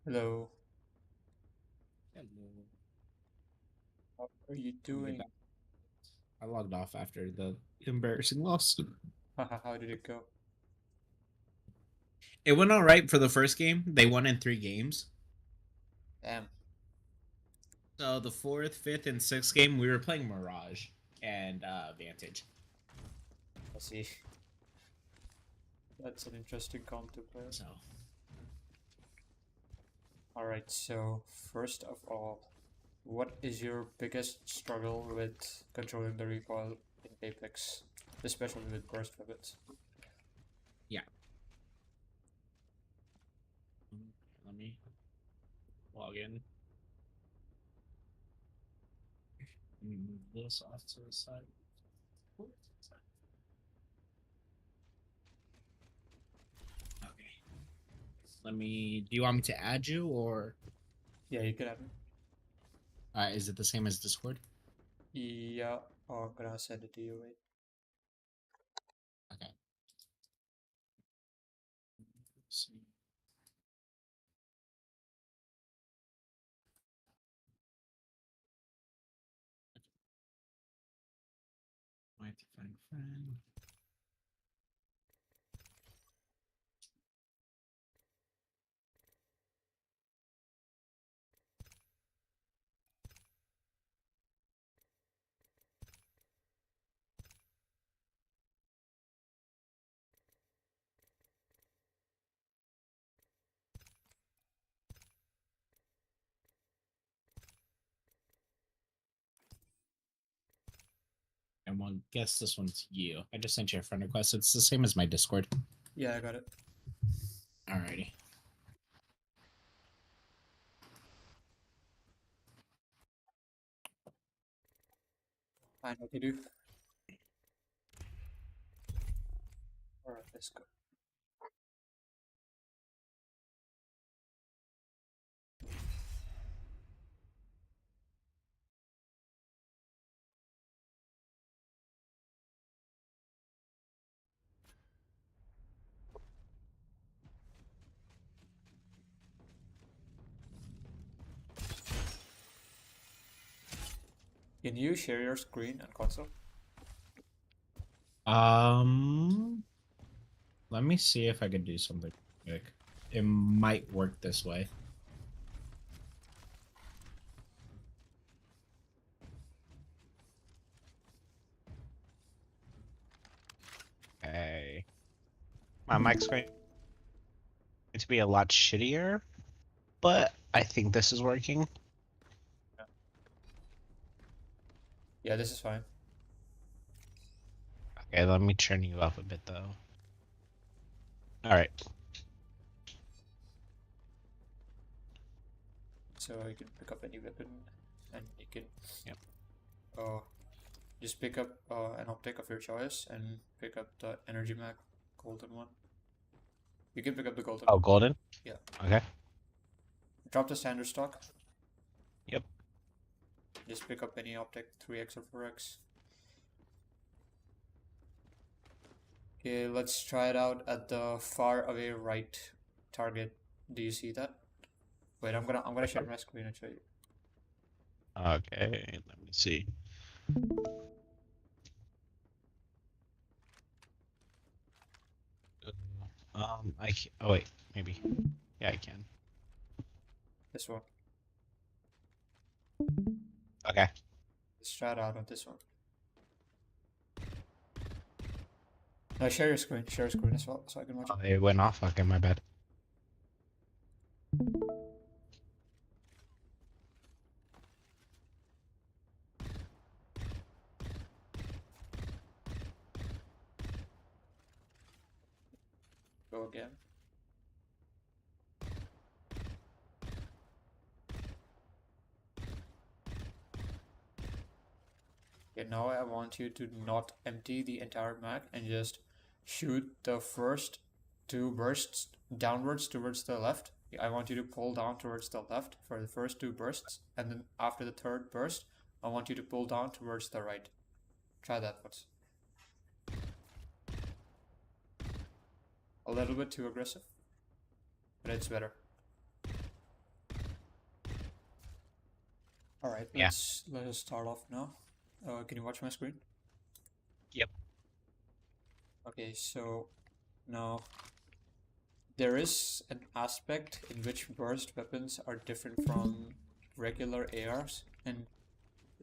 Hello, Hello. how are you Let me back. doing? I logged off after the embarrassing loss. Haha, how did it go? It went all right for the first game. They won in 3 games. Damn, So the fourth, fifth, and sixth game, we were playing Mirage and Vantage. I see. That's an interesting comp to play. So Alright, so first of all, what is your biggest struggle with controlling the recoil in Apex, especially with burst pivots? yeah, let me log in. Let me move this off to the side. Okay. Let me. Do you want me to add you or Yeah, you can have it. is it the same as Discord? Yeah, oh, I'm gonna send it to you, wait. Okay. Let's see. I have to find a friend. And one guess this one's you. I just sent you a friend request. It's the same as my Discord. Yeah, I got it. Alrighty. Fine, what you do? Alright, let's go. Can you share your screen and console? Um, Let me see if I could do something quick. It might work this way. Okay. My mic's going to be a lot shittier, but I think this is working. Yeah, this is fine. Okay, let me turn you up a bit though. Alright. So you can pick up any weapon and you can Yep. uh, just pick up an optic of your choice and pick up the energy mag golden one. You can pick up the golden Oh, one. golden? Yeah. Okay. Drop the standard stock. Yep. Just pick up any optic 3x or 4x. Okay, let's try it out at the far away right target. Do you see that? Wait, I'm gonna share my screen and show you. Okay, let me see. Oh wait, maybe. Yeah, I can. This one. Okay. Let's try it out on this one. No, share your screen. Share your screen as well, so I can watch Oh, it. it went off. Okay, my bad. Go again. Okay, now I want you to not empty the entire mag and just shoot the first two bursts downwards towards the left. I want you to pull down towards the left for the first two bursts, and then after the third burst, I want you to pull down towards the right. Try that once. A little bit too aggressive, but it's better. All right, Yeah. let us start off now. Can you watch my screen? Yep. Okay, so now there is an aspect in which burst weapons are different from regular ARs, and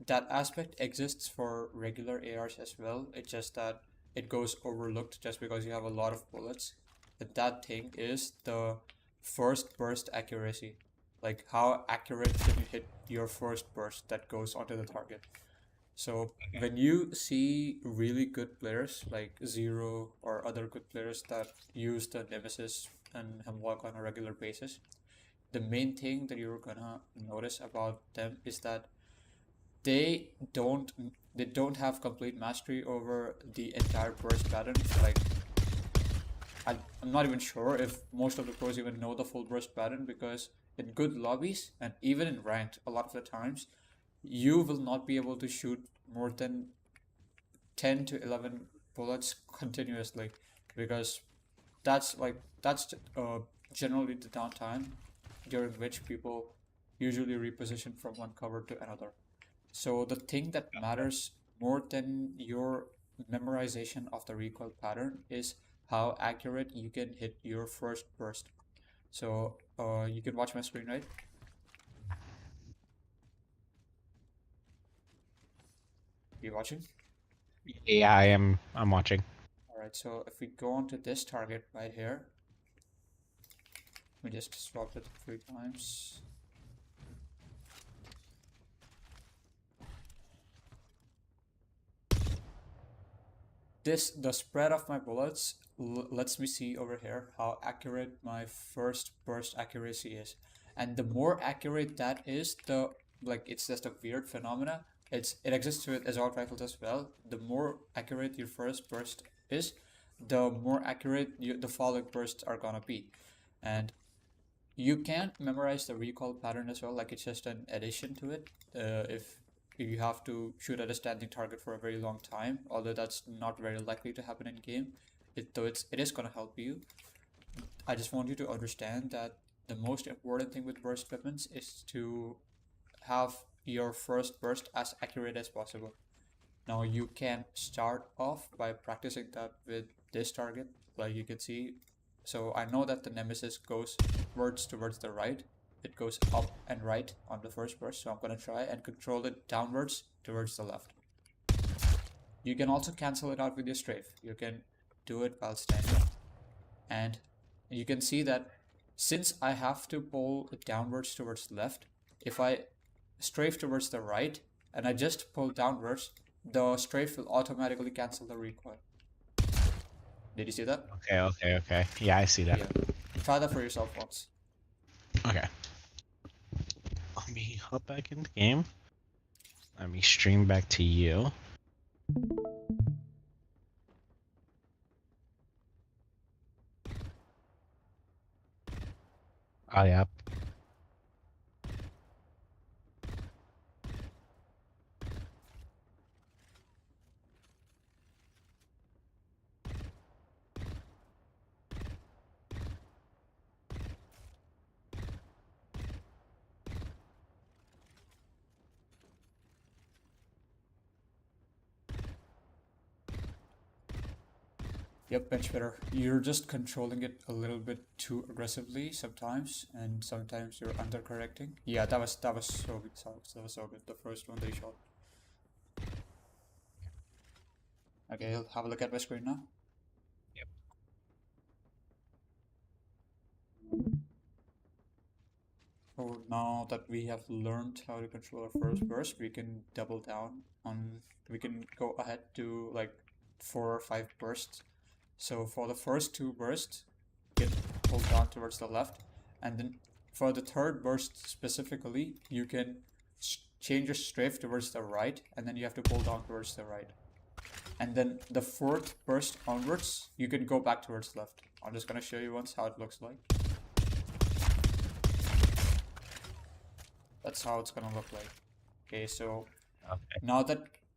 that aspect exists for regular ARs as well. It's just that it goes overlooked just because you have a lot of bullets. But that thing is the first burst accuracy. Like how accurate can you hit your first burst that goes onto the target. So when you see really good players like Zero or other good players that use the Nemesis and Hemlock on a regular basis, the main thing that you're gonna notice about them is that they don't they don't have complete mastery over the entire burst pattern. Like I'm not even sure if most of the pros even know the full burst pattern, because in good lobbies and even in ranked, a lot of the times you will not be able to shoot more than 10 to 11 bullets continuously, because that's generally the downtime during which people usually reposition from one cover to another. So the thing that matters more than your memorization of the recoil pattern is how accurate you can hit your first burst. So you can watch my screen, right? You watching? Yeah, I am. I'm watching. All right. So if we go onto this target right here, we just swap it 3 times. The spread of my bullets lets me see over here how accurate my first burst accuracy is, and the more accurate that is, the like it's just a weird phenomena. It exists with assault rifles as well. The more accurate your first burst is, the more accurate the following bursts are gonna be, and you can't memorize the recoil pattern as well. Like it's just an addition to it. If you have to shoot at a standing target for a very long time, although that's not very likely to happen in game, it is gonna help you. I just want you to understand that the most important thing with burst weapons is to have your first burst as accurate as possible. Now you can start off by practicing that with this target, like you can see. So I know that the Nemesis goes towards the right. It goes up and right on the first burst, so I'm gonna try and control it downwards towards the left. You can also cancel it out with your strafe. You can do it while standing. And you can see that since I have to pull it downwards towards left, if I strafe towards the right and I just pull downwards, the strafe will automatically cancel the recoil. Did you see that? Okay. Yeah, I see that. Yeah. Try that for yourself once. Okay. Let me hop back in the game. Let me stream back to you. Oh, yeah. Yep, bench better. You're just controlling it a little bit too aggressively sometimes, and sometimes you're undercorrecting. Yeah, that was so good. That was so good. The first one they shot. Okay, have a look at my screen now. Yep. So now that we have learned how to control our first burst, we can double down on. We can go ahead to like 4 or 5 bursts. So for the first 2 bursts, get pulled down towards the left, and then for the third burst specifically, you can change your strafe towards the right, and then you have to pull down towards the right. And then the fourth burst onwards, you can go back towards left. I'm just gonna show you once how it looks like. That's how it's gonna look like. Okay, so Okay.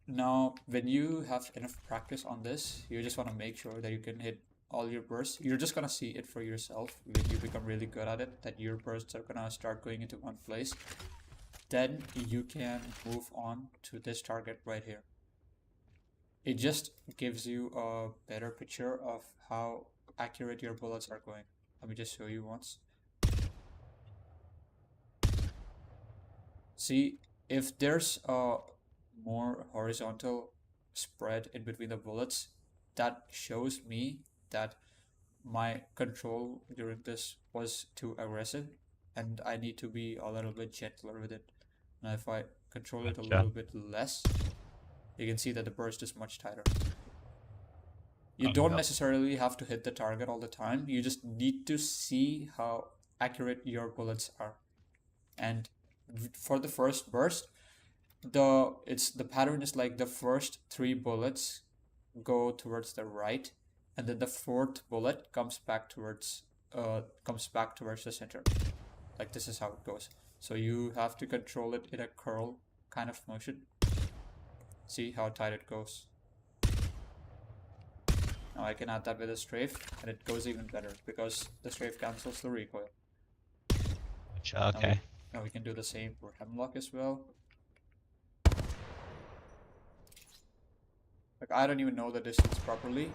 now when you have enough practice on this, you just want to make sure that you can hit all your bursts. You're just gonna see it for yourself when you become really good at it, that your bursts are gonna start going into one place. then you can move on to this target right here. It just gives you a better picture of how accurate your bullets are going. Let me just show you once. See, if there's a more horizontal spread in between the bullets, that shows me that my control during this was too aggressive and I need to be a little bit gentler with it. Now if I control it a Gotcha. little bit less, you can see that the burst is much tighter. You don't necessarily have to hit the target all the time. You just need to see how accurate your bullets are. And for the first burst, the pattern is like the first 3 bullets go towards the right, and then the 4th bullet comes back towards the center. Like this is how it goes. So you have to control it in a curl kind of motion. See how tight it goes. Now I can add that with a strafe, and it goes even better because the strafe cancels the recoil. Gotcha, okay. Now we can do the same for Hemlock as well. Like I don't even know the distance properly.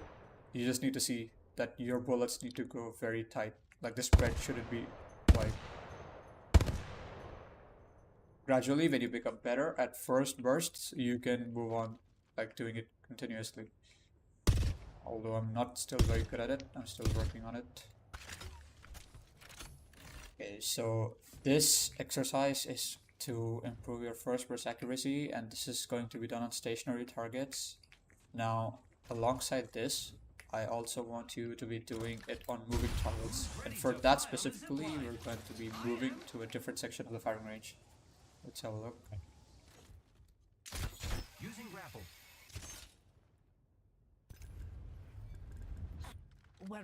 You just need to see that your bullets need to go very tight. Like the spread shouldn't be wide. Gradually, when you become better at first bursts, you can move on, like doing it continuously. Although I'm not still very good at it, I'm still working on it. Okay, so this exercise is to improve your first burst accuracy, and this is going to be done on stationary targets. Now, alongside this, I also want you to be doing it on moving targets, and for that specifically, we're going to be moving to a different section of the firing range. Let's have a look. Using grapple. Well.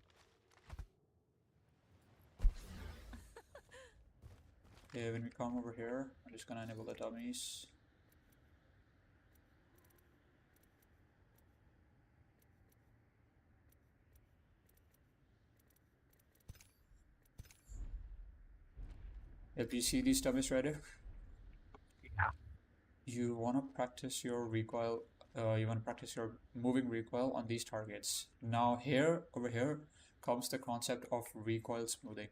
Okay, when we come over here, I'm just gonna enable the dummies. If you see these dummies right here, Yeah. you want to practice your recoil. You want to practice your moving recoil on these targets. Now over here comes the concept of recoil smoothing.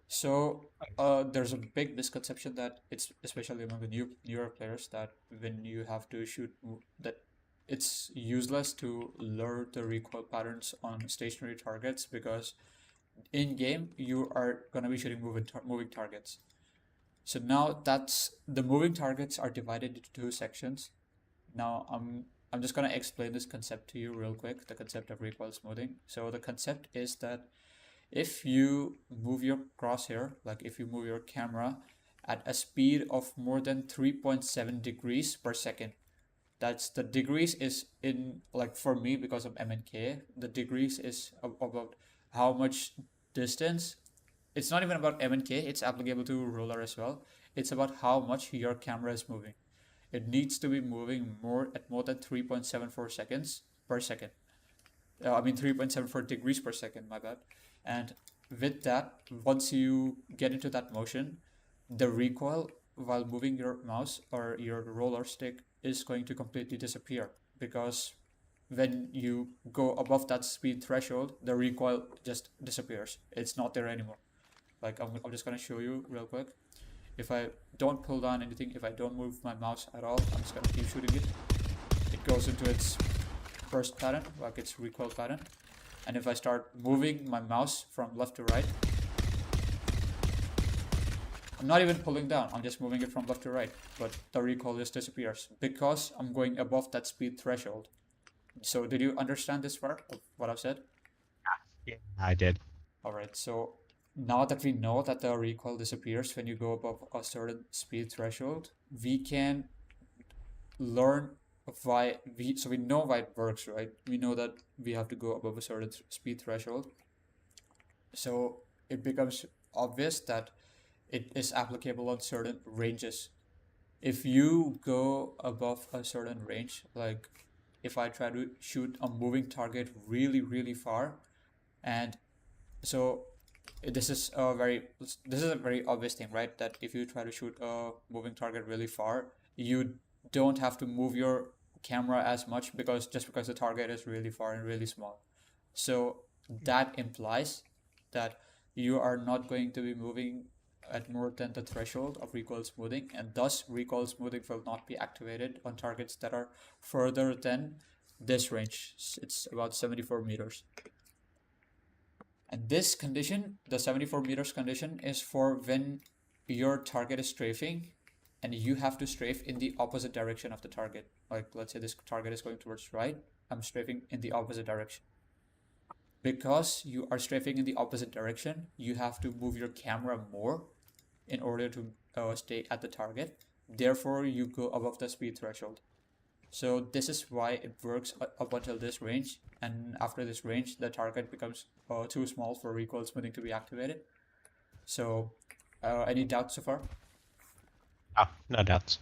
So there's a big misconception that it's especially among the newer players that when you have to shoot that it's useless to learn the recoil patterns on stationary targets because in game you are gonna be shooting moving targets. So now that's the moving targets are divided into 2 sections. Now I'm just gonna explain this concept to you real quick, the concept of recoil smoothing. So the concept is that if you move your crosshair, like if you move your camera at a speed of more than 3.7 degrees per second, that's the degrees is in, like for me because of MNK, the degrees is about how much distance. It's not even about MNK, it's applicable to roller as well. It's about how much your camera is moving. It needs to be moving more than 3.74 seconds per second. 3.74 degrees per second, my bad. And with that, once you get into that motion, the recoil while moving your mouse or your roller stick is going to completely disappear because when you go above that speed threshold, the recoil just disappears. It's not there anymore. Like I'm just gonna show you real quick. If I don't pull down anything, if I don't move my mouse at all, I'm just gonna keep shooting it. It goes into its burst pattern, like its recoil pattern. And if I start moving my mouse from left to right, I'm not even pulling down, I'm just moving it from left to right, but the recoil just disappears because I'm going above that speed threshold. So did you understand this part of what I've said? Yeah, I did. Alright, so now that we know that the recoil disappears when you go above a certain speed threshold, we can learn so we know why it works, right? We know that we have to go above a certain speed threshold. So it becomes obvious that it is applicable on certain ranges. If you go above a certain range, like if I try to shoot a moving target really, really far, and so this is a very obvious thing, right? That if you try to shoot a moving target really far, you don't have to move your camera as much because the target is really far and really small. So that implies that you are not going to be moving at more than the threshold of recoil smoothing, and thus recoil smoothing will not be activated on targets that are further than this range. It's about 74 meters. And this condition, the 74 meters condition, is for when your target is strafing and you have to strafe in the opposite direction of the target. Like, let's say this target is going towards right, I'm strafing in the opposite direction. Because you are strafing in the opposite direction, you have to move your camera more in order to stay at the target. Therefore, you go above the speed threshold. So this is why it works up until this range, and after this range, the target becomes too small for recoil smoothing to be activated. So, any doubts so far? Oh, no doubts.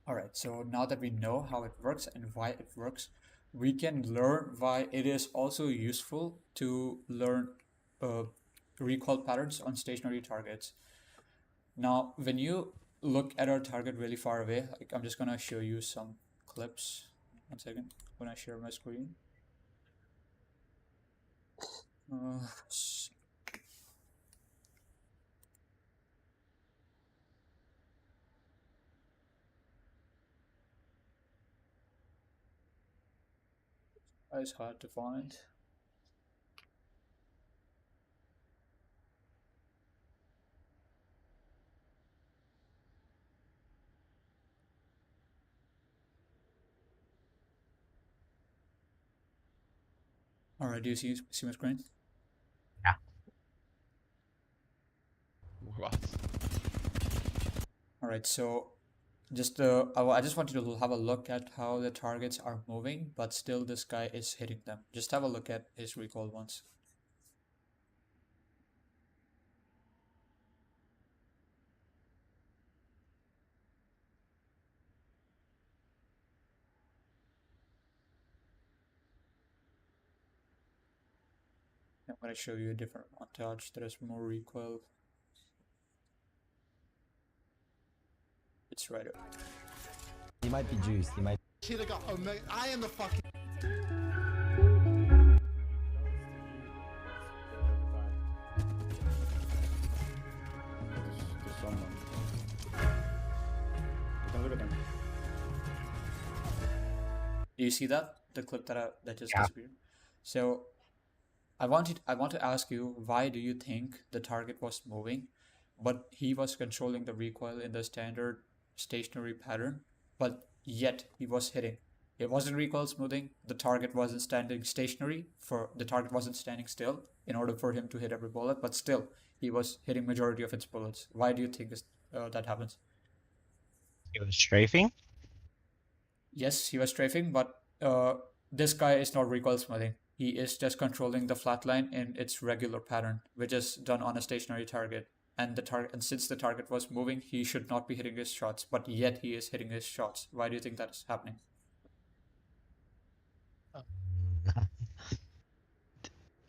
Alright, so now that we know how it works and why it works, we can learn why it is also useful to learn recoil patterns on stationary targets. Now, when you look at our target really far away, like I'm just gonna show you some clips. 1 second, when I share my screen. It's hard to find. Alright, do you see my screen? Yeah. Alright, so just I just want you to have a look at how the targets are moving, but still this guy is hitting them. Just have a look at his recoil once. I'm going to show you a different montage that has more recoil. It's right up. He might be juiced. He might. I am the fucking. To someone. You can look at them. Do you see that? The clip that just disappeared? So I want to ask you, why do you think the target was moving, but he was controlling the recoil in the standard stationary pattern, but yet he was hitting? It wasn't recoil smoothing. The target wasn't standing stationary. The target wasn't standing still in order for him to hit every bullet, but still he was hitting majority of its bullets. Why do you think that happens? He was strafing? Yes, he was strafing, but this guy is not recoil smoothing. He is just controlling the flatline in its regular pattern, which is done on a stationary target. And since the target was moving, he should not be hitting his shots, but yet he is hitting his shots. Why do you think that is happening?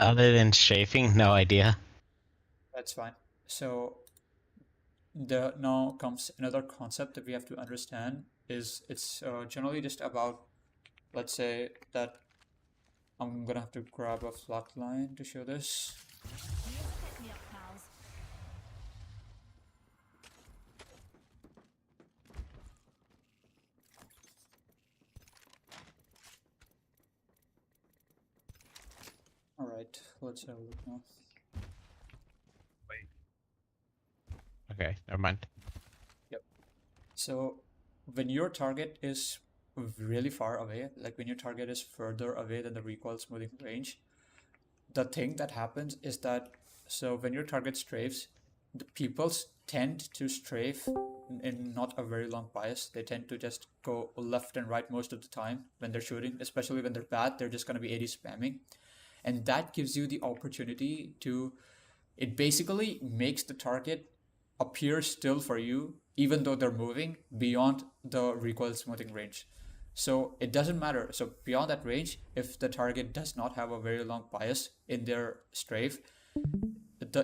Other than strafing, no idea. That's fine. So now comes another concept that we have to understand. It's generally just about, let's say that I'm gonna have to grab a flat line to show this. Alright, let's have a look now. Okay, never mind. Yep. So when your target is really far away, like when your target is further away than the recoil smoothing range, the thing that happens is that, so when your target strafes, the peoples tend to strafe in not a very long bias. They tend to just go left and right most of the time when they're shooting, especially when they're bad. They're just going to be AD spamming. And that gives you the opportunity to, it basically makes the target appear still for you, even though they're moving beyond the recoil smoothing range. So it doesn't matter. So beyond that range, if the target does not have a very long bias in their strafe,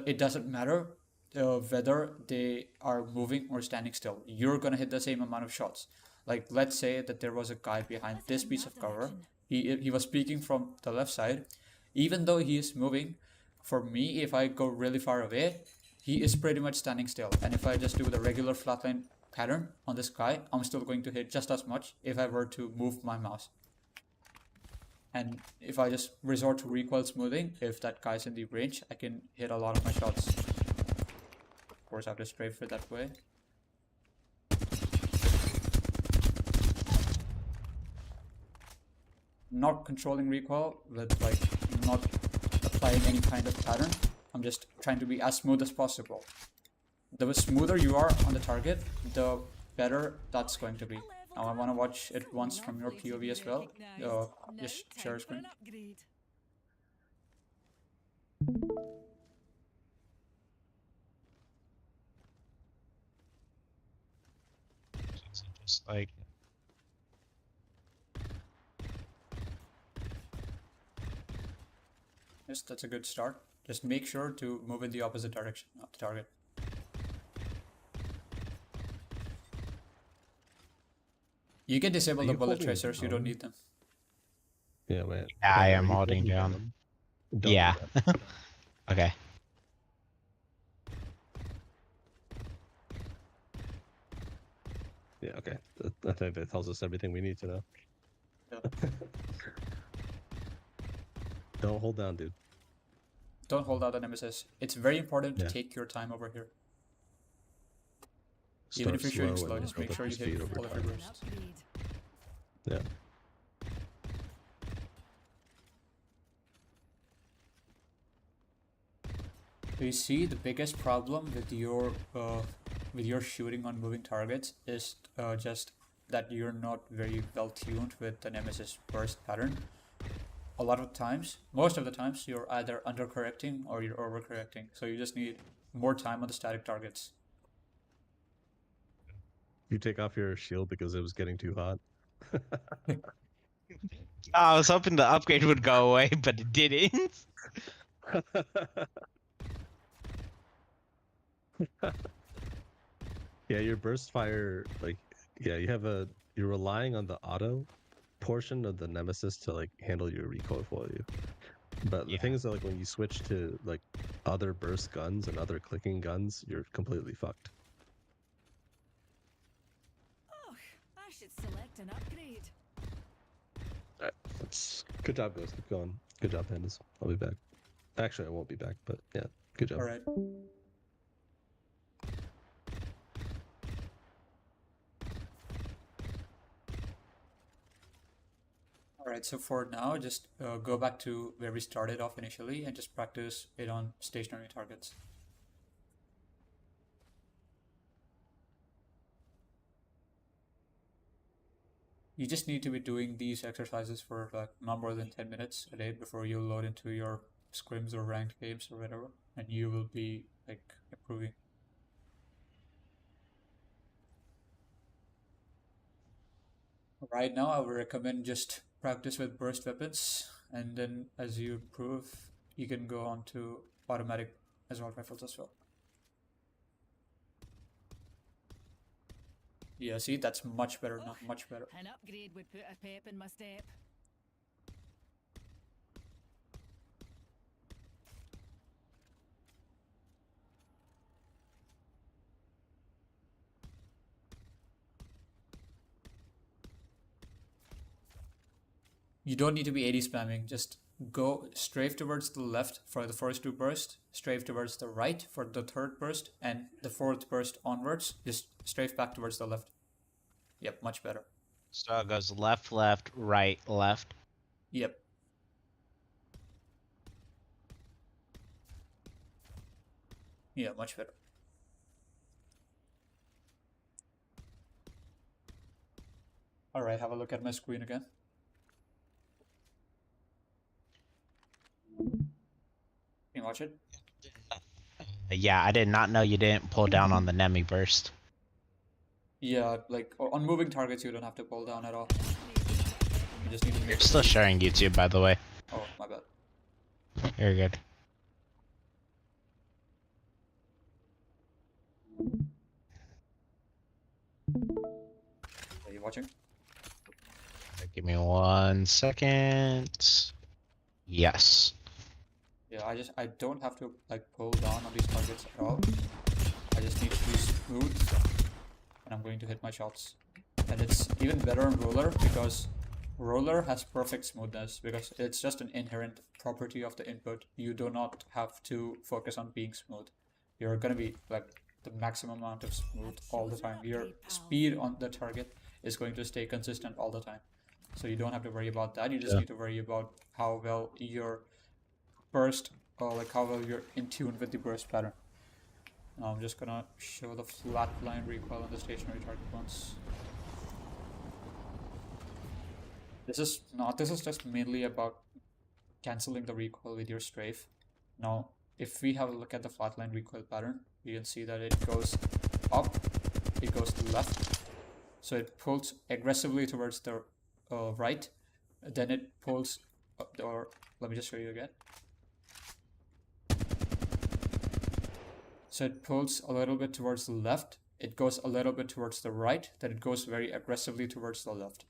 it doesn't matter whether they are moving or standing still. You're gonna hit the same amount of shots. Like let's say that there was a guy behind this piece of cover. He was peeking from the left side. Even though he is moving, for me, if I go really far away, he is pretty much standing still. And if I just do the regular flatline pattern on this guy, I'm still going to hit just as much if I were to move my mouse. And if I just resort to recoil smoothing, if that guy's in the range, I can hit a lot of my shots. Of course, I have to strafe it that way. Not controlling recoil with like not applying any kind of pattern. I'm just trying to be as smooth as possible. The smoother you are on the target, the better that's going to be. Now I want to watch it once from your POV as well. Just share screen. Just like Yes, that's a good start. Just make sure to move in the opposite direction of the target. You can disable the bullet tracers, you don't need them. Yeah, man. yeah, I Are am you holding down. Don't do Yeah. that. Okay. Yeah, okay. I think that tells us everything we need to know. Yeah. Don't hold down, dude. Don't hold out the nemesis. It's very important to Yeah. take your time over here. Start Even if you're shooting slow, and just build make up sure the you speed hit over all of your time. bursts. Yeah. You see, the biggest problem with your shooting on moving targets is just that you're not very well tuned with the nemesis burst pattern. A lot of times, most of the times, you're either undercorrecting or you're overcorrecting. So you just need more time on the static targets. You take off your shield because it was getting too hot. I was hoping the upgrade would go away, but it didn't. Yeah, your burst fire, like, yeah, you're relying on the auto portion of the nemesis to like handle your recoil for you. But the Yeah. thing is that like when you switch to like other burst guns and other clicking guns, you're completely fucked. Oh, I should select an upgrade. Alright, that's good job, guys. Keep going. Good job, Pandas. I'll be back. Actually, I won't be back, but yeah, good job. All right. Alright, so for now, just go back to where we started off initially and just practice it on stationary targets. You just need to be doing these exercises for like not more than 10 minutes a day before you load into your scrims or ranked games or whatever, and you will be like improving. Right now, I would recommend just practice with burst weapons, and then as you improve, you can go on to automatic assault rifles as well. Yeah, see, that's much better now, much better. An upgrade would put a pep in my step. You don't need to be AD spamming, just go strafe towards the left for the first two bursts, strafe towards the right for the third burst, and the fourth burst onwards, just strafe back towards the left. Yep, much better. So it goes left, left, right, left. Yep. Yeah, much better. Alright, have a look at my screen again. Can you watch it? Yeah, I did not know you didn't pull down on the Nemi burst. Yeah, like on moving targets you don't have to pull down at all. You just need to You're make still sharing YouTube, by the way. Oh, my bad. You're good. Give me 1 second. Yes. Yeah, I don't have to like pull down on these targets at all. I just need to be smooth, and I'm going to hit my shots. And it's even better on roller because roller has perfect smoothness because it's just an inherent property of the input. You do not have to focus on being smooth. You're gonna be like the maximum amount of smooth all the time. Your speed on the target is going to stay consistent all the time. So you don't have to worry about that. You just need to worry about how well your burst, or like how well you're in tune with the burst pattern. Now I'm just gonna show the flat line recoil on the stationary target once. This is just mainly about cancelling the recoil with your strafe. Now, if we have a look at the flatline recoil pattern, you can see that it goes up, it goes left, so it pulls aggressively towards the right, then it pulls, or let me just show you again. So it pulls a little bit towards the left, it goes a little bit towards the right, then it goes very aggressively towards the left.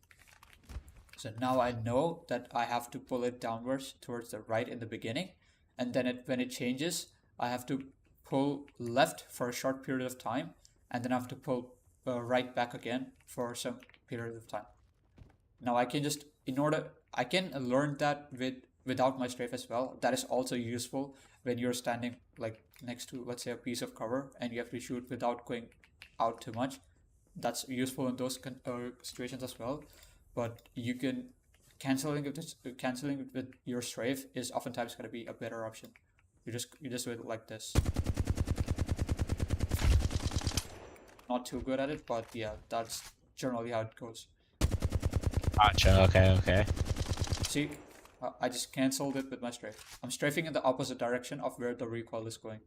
So now I know that I have to pull it downwards towards the right in the beginning, and then when it changes, I have to pull left for a short period of time, and then I have to pull right back again for some period of time. Now I can just, I can learn that without my strafe as well. That is also useful when you're standing like next to, let's say, a piece of cover and you have to shoot without going out too much. That's useful in those situations as well. But you can canceling it with your strafe is oftentimes going to be a better option. You just do it like this. Not too good at it, but yeah, that's generally how it goes. Gotcha. Okay. See, I just canceled it with my strafe. I'm strafing in the opposite direction of where the recoil is going.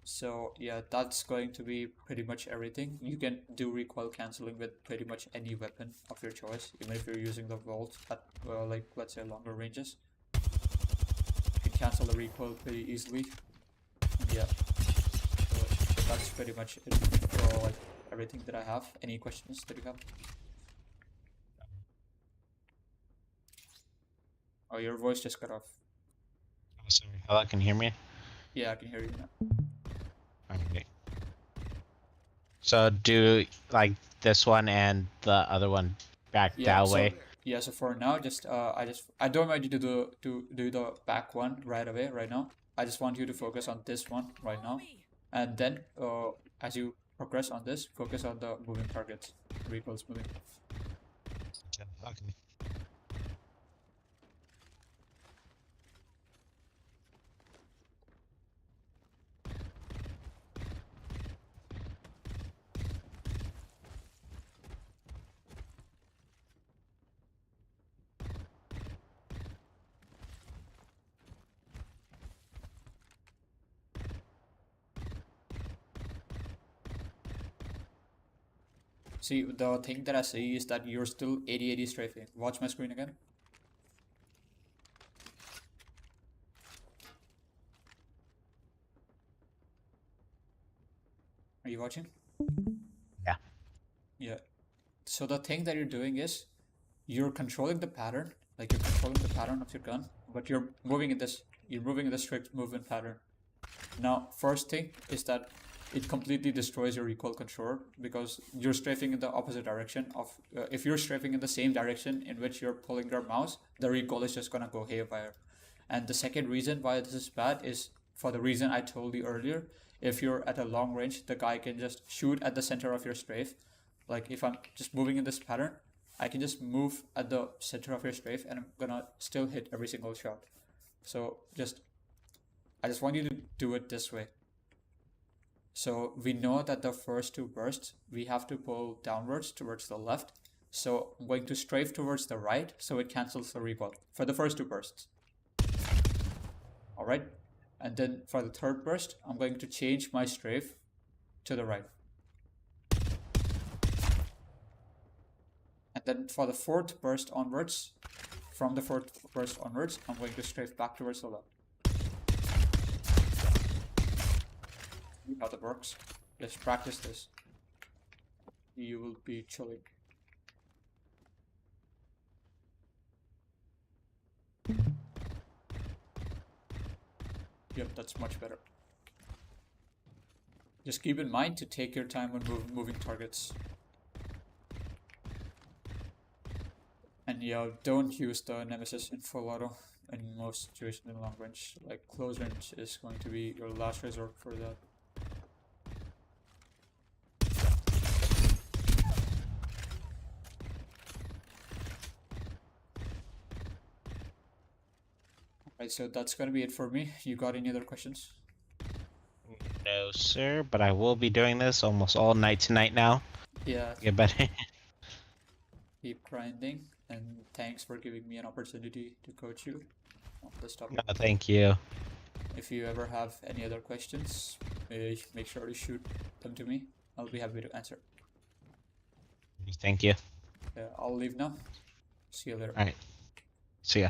So yeah, that's going to be pretty much everything. You can do recoil cancelling with pretty much any weapon of your choice, even if you're using the Volt at like, let's say, longer ranges. You can cancel the recoil pretty easily. Yeah, so that's pretty much it for like everything that I have. Any questions that you have? Oh, your voice just cut off. Oh, sorry. Hello, can you hear me? Yeah, I can hear you now. Okay. So do like this one and the other one back that way. Yeah, so for now, just I don't want you to do the back one right away, right now. I just want you to focus on this one right now, and then as you progress on this, focus on the moving targets, recoils moving. Okay. See, the thing that I see is that you're still 80-80 strafing. Watch my screen again. Are you watching? Yeah. Yeah. So the thing that you're doing is you're controlling the pattern, like you're controlling the pattern of your gun, but you're moving in this strict movement pattern. Now, first thing is that it completely destroys your recoil control because you're strafing in the opposite direction of, if you're strafing in the same direction in which you're pulling your mouse, the recoil is just gonna go haywire. And the second reason why this is bad is for the reason I told you earlier. If you're at a long range, the guy can just shoot at the center of your strafe. Like if I'm just moving in this pattern, I can just move at the center of your strafe and I'm gonna still hit every single shot. So I just want you to do it this way. So we know that the first two bursts, we have to pull downwards towards the left. So I'm going to strafe towards the right, so it cancels the recoil for the first two bursts. All right. And then for the third burst, I'm going to change my strafe to the right. And then for the fourth burst onwards, from the fourth burst onwards, I'm going to strafe back towards the left. How that works. Let's practice this. You will be chilling. Yep, that's much better. Just keep in mind to take your time when moving targets. And yeah, don't use the Nemesis in full auto in most situations in long range. Like close range is going to be your last resort for that. Alright, so that's gonna be it for me. You got any other questions? No, sir, but I will be doing this almost all night tonight now. Yeah, Get better. keep grinding, and thanks for giving me an opportunity to coach you on this topic. No, thank you. If you ever have any other questions, make sure to shoot them to me. I'll be happy to answer. Thank you. I'll leave now. See you later. All right. See ya.